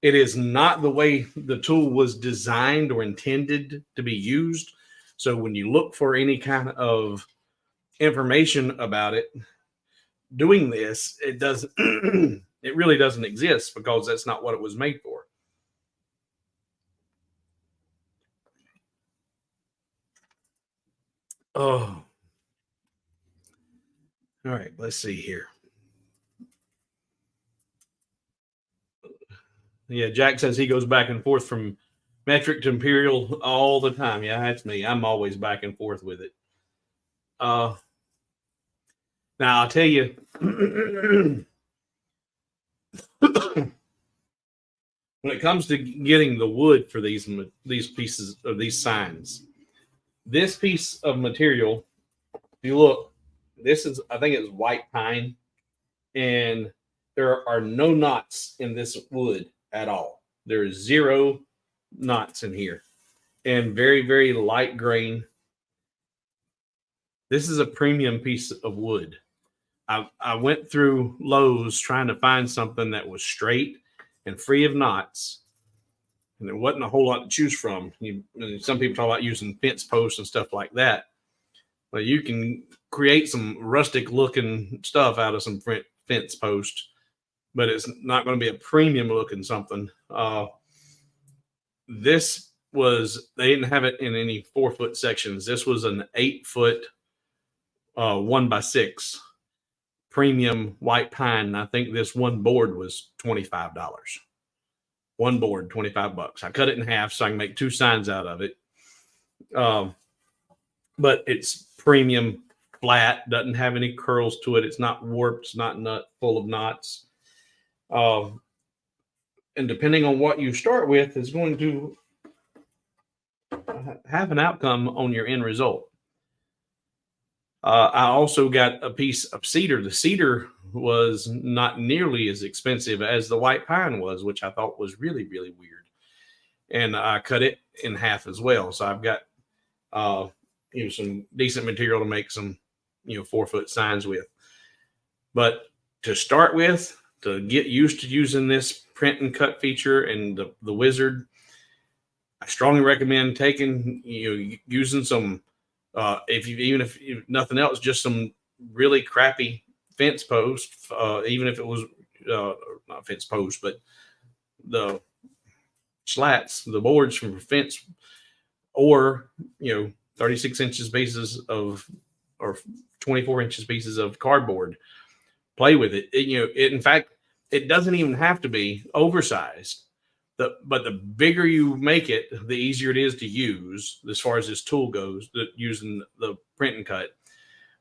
It is not the way the tool was designed or intended to be used. So when you look for any kind of information about it, doing this, it doesn't, it really doesn't exist, because that's not what it was made for. Oh, all right. Let's see here. Yeah, Jack says he goes back and forth from metric to imperial all the time. Yeah, that's me. I'm always back and forth with it. Uh, Now I'll tell you, when it comes to getting the wood for these pieces of these signs, this piece of material, if you look, this is, I think it's white pine, and there are no knots in this wood at all. There is zero knots in here, and very, very light grain. This is a premium piece of wood. I went through Lowe's trying to find something that was straight and free of knots, and there wasn't a whole lot to choose from. Some people talk about using fence posts and stuff like that, but you can create some rustic looking stuff out of some fence posts, but it's not going to be a premium looking something. This was, they didn't have it in any 4-foot sections. This was an 8-foot 1x6 premium white pine. I think this one board was $25. One board, $25. I cut it in half so I can make 2 signs out of it. But it's premium, flat, doesn't have any curls to it. It's not warped, it's not full of knots. And depending on what you start with is going to have an outcome on your end result. I also got a piece of cedar. The cedar was not nearly as expensive as the white pine was, which I thought was really, really weird. And I cut it in half as well. So I've got some decent material to make some 4-foot signs with. But to start with, to get used to using this print and cut feature and the wizard, I strongly recommend using some, if nothing else, just some really crappy fence post, even if it was not fence post, but the slats, the boards from fence, or 36 inches pieces of, or 24 inches pieces of cardboard. Play with it. In fact, it doesn't even have to be oversized. But the bigger you make it, the easier it is to use as far as this tool goes, using the print and cut.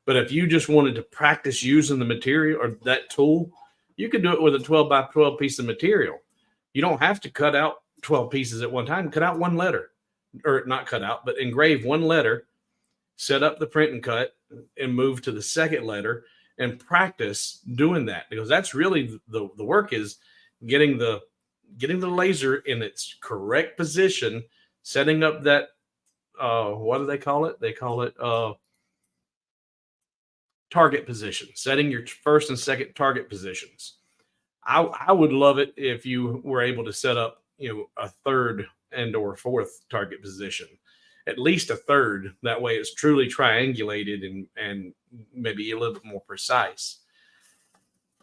But if you just wanted to practice using the material or that tool, you could do it with a 12 by 12 piece of material. You don't have to cut out 12 pieces at one time. Cut out one letter, or not cut out, but engrave one letter, set up the print and cut, and move to the second letter and practice doing that, because that's really the work, is getting the laser in its correct position, setting up that, what do they call it? They call it target position, setting your first and second target positions. I would love it if you were able to set up, a third and or fourth target position, at least a third. That way it's truly triangulated and maybe a little bit more precise.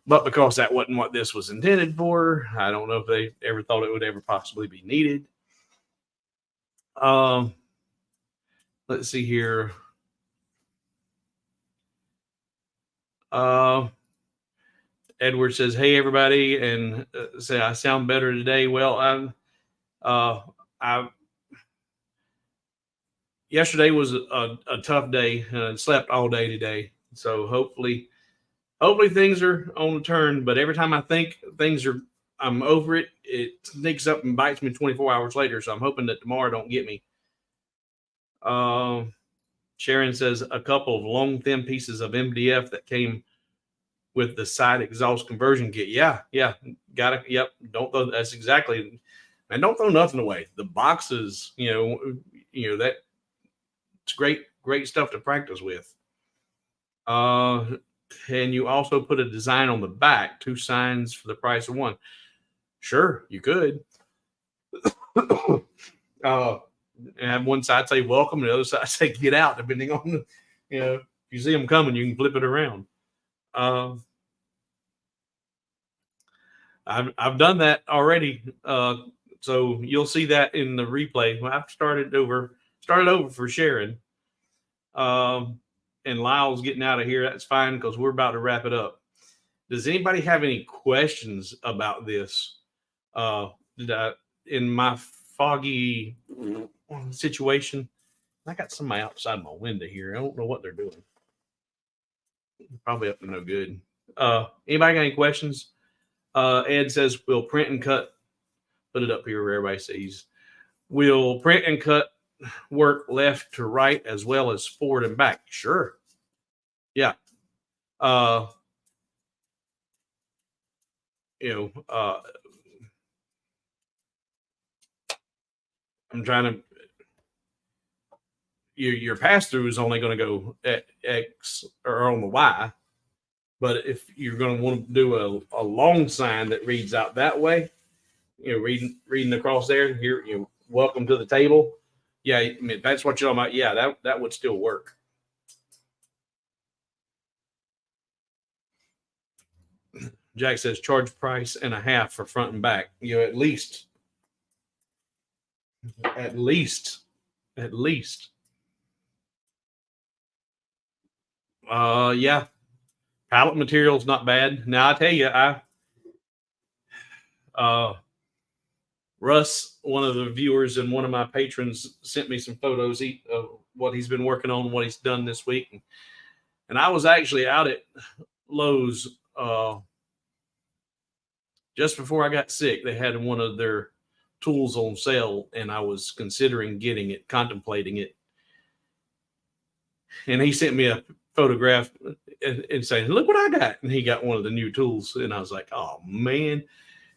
But because that wasn't what this was intended for, I don't know if they ever thought it would ever possibly be needed. Let's see here. Edward says, "Hey everybody," and say I sound better today. Well, I yesterday was a tough day. Slept all day today, so hopefully things are on the turn. But every time I think I'm over it, it sneaks up and bites me 24 hours later. So I'm hoping that tomorrow don't get me. Sharon says a couple of long thin pieces of MDF that came with the side exhaust conversion kit. Yeah, got it. Yep. Don't throw. That's exactly. And don't throw nothing away. The boxes, that it's great stuff to practice with. Can you also put a design on the back, 2 signs for the price of 1? Sure, you could. And one side say welcome, and the other side say get out, depending on if you see them coming, you can flip it around. I've done that already, so you'll see that in the replay. I've started over for Sharon, and Lyle's getting out of here. That's fine because we're about to wrap it up. Does anybody have any questions about this? In my foggy situation, I got somebody outside my window here. I don't know what they're doing. Probably up to no good. Anybody got any questions? Ed says we'll print and cut. Put it up here where everybody sees. We'll print and cut work left to right as well as forward and back. Sure. Yeah. I'm trying to. Your pass through is only going to go at X or on the Y, but if you're going to want to do a long sign that reads out that way, reading across there, here, welcome to the table. Yeah, I mean, that's what you're talking about. Yeah, that would still work. Jack says charge price and a half for front and back. At least. Yeah. Pallet material is not bad. Now I tell you, Russ, one of the viewers and one of my patrons, sent me some photos of what he's been working on, what he's done this week. And I was actually out at Lowe's just before I got sick. They had one of their tools on sale, and I was considering getting it, contemplating it. And he sent me a photograph and saying, "Look what I got." And he got one of the new tools, and I was like, "Oh man!"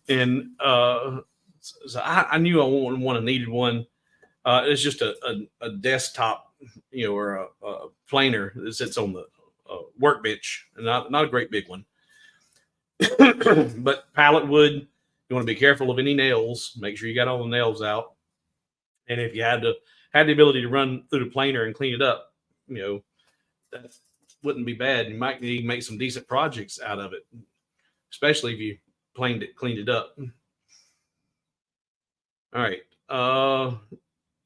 And so I knew I needed one. It's just a desktop, or a planer that sits on the workbench, and not a great big one. But pallet wood, you want to be careful of any nails. Make sure you got all the nails out. And if you had the ability to run through the planer and clean it up, that wouldn't be bad. You might need to make some decent projects out of it, especially if you cleaned it up. All right.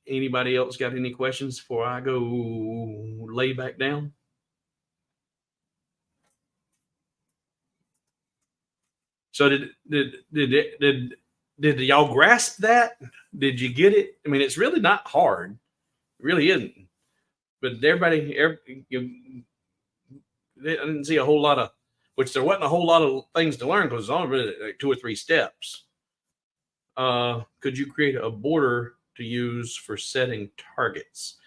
Anybody else got any questions before I go lay back down? So did y'all grasp that? Did you get it? I mean, it's really not hard. It really isn't. But I didn't see a whole lot of, which there wasn't a whole lot of things to learn because it's only really like 2 or 3 steps. Could you create a border to use for setting targets?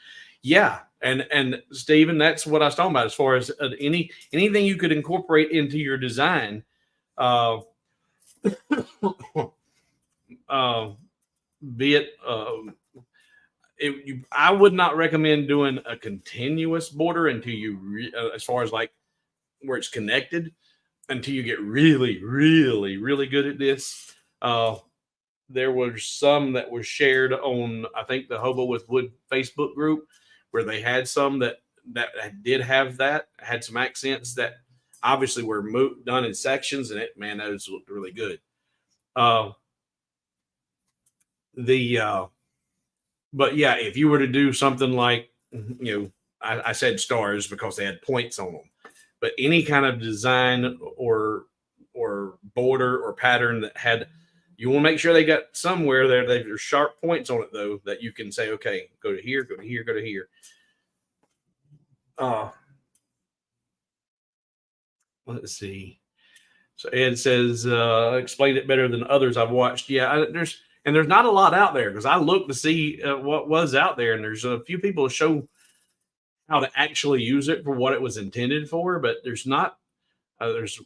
Yeah. And Stephen, that's what I was talking about as far as anything you could incorporate into your design. Be it, I would not recommend doing a continuous border until you, as far as like where it's connected until you get really, really, really good at this. There were some that were shared on, I think, the Hobo with Wood Facebook group, where they had some that did have that, had some accents that obviously were done in sections, and it, man, those looked really good. Uh, the But yeah, if you were to do something like, I said stars because they had points on them, but any kind of design or border or pattern that had, you want to make sure they got somewhere there that there's sharp points on it though, that you can say, okay, go to here, go to here, go to here. Let's see. So Ed says, explained it better than others I've watched. Yeah, there's not a lot out there, because I looked to see what was out there, and there's a few people show how to actually use it for what it was intended for, but there's not. There's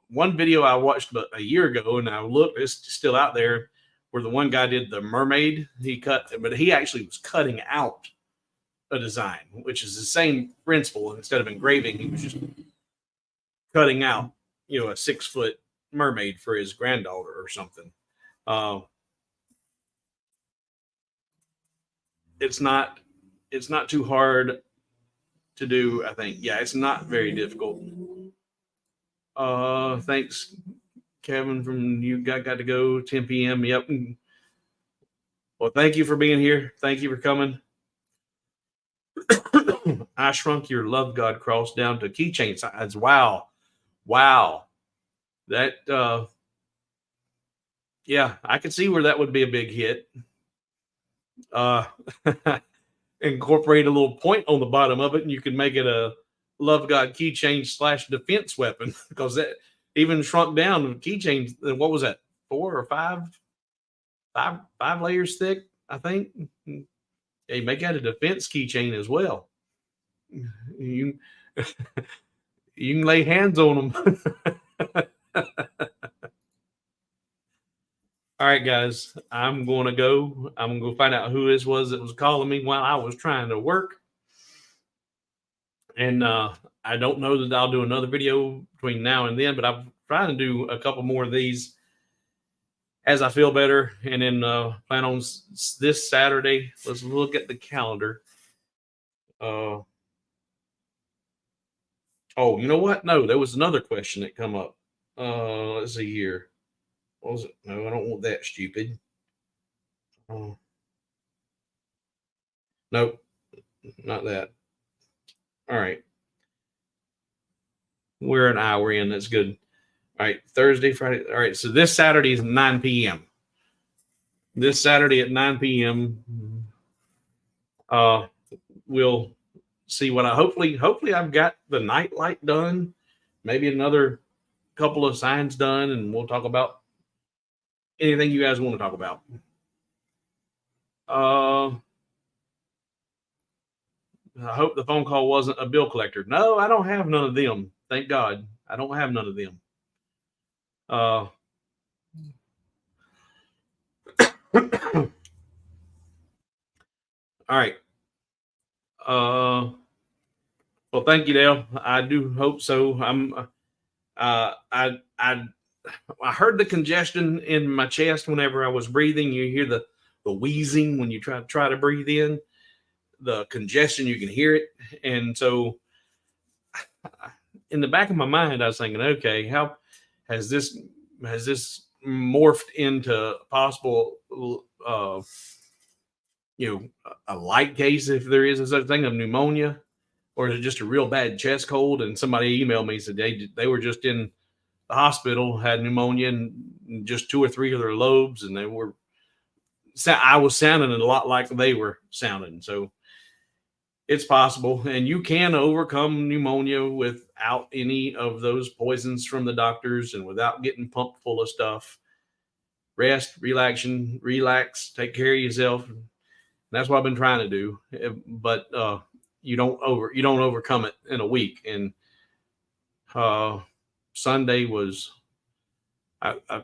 one video I watched about a year ago, and I looked, it's still out there, where the one guy did the mermaid. But he actually was cutting out a design, which is the same principle. Instead of engraving, he was just cutting out, a 6-foot mermaid for his granddaughter or something. It's not too hard to do, I think. Yeah, it's not very difficult. Thanks, Kevin, from you got to go 10 p.m. Yep. Well, thank you for being here. Thank you for coming. I shrunk your love God cross down to keychain size. Wow. That yeah, I could see where that would be a big hit. Incorporate a little point on the bottom of it, and you can make it a love God keychain / defense weapon, because that even shrunk down the keychain. What was that? 4 or 5 layers thick, I think. Hey, make that a defense keychain as well. You you can lay hands on them. All right, guys, I'm going to go. I'm going to go find out who this was that was calling me while I was trying to work. And I don't know that I'll do another video between now and then, but I'm trying to do a couple more of these as I feel better. And then plan on this Saturday. Let's look at the calendar. Oh, you know what? No, there was another question that come up. Let's see here. What was it? No, I don't want that, stupid. Nope, not that. All right. We're an hour in. That's good. All right. Thursday, Friday. All right. So this Saturday is 9 p.m. This Saturday at 9 p.m. We'll see what hopefully I've got the night light done, maybe another couple of signs done, and we'll talk about anything you guys want to talk about. I hope the phone call wasn't a bill collector. No, I don't have none of them. Thank God. I don't have none of them. All right. Well, thank you, Dale. I do hope so. I heard the congestion in my chest whenever I was breathing. You hear the wheezing when you try to breathe in. The congestion, you can hear it. And so in the back of my mind, I was thinking, okay, how has this morphed into possible a light case, if there is a such thing, of pneumonia, or is it just a real bad chest cold? And somebody emailed me and said they were just in the hospital, had pneumonia, and just 2 or 3 of their lobes, and I was sounding a lot like they were sounding. So it's possible, and you can overcome pneumonia without any of those poisons from the doctors and without getting pumped full of stuff. Rest, relax, take care of yourself. That's what I've been trying to do. But you don't overcome it in a week. And Sunday was, I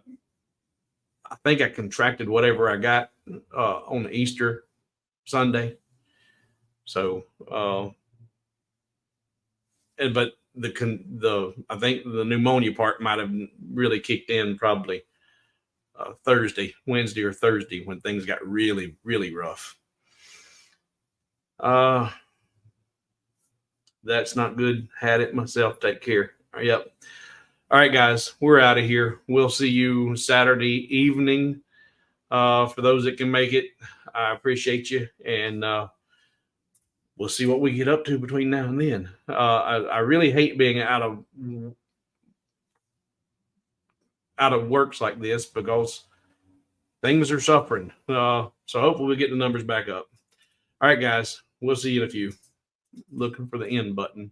think I contracted whatever I got on Easter Sunday. So, but I think the pneumonia part might have really kicked in probably Wednesday or Thursday, when things got really, really rough. That's not good. Had it myself. Take care. Yep. All right, guys, we're out of here. We'll see you Saturday evening. For those that can make it, I appreciate you, and we'll see what we get up to between now and then. I really hate being out of works like this, because things are suffering. So hopefully we get the numbers back up. All right, guys, we'll see you in a few. Looking for the end button.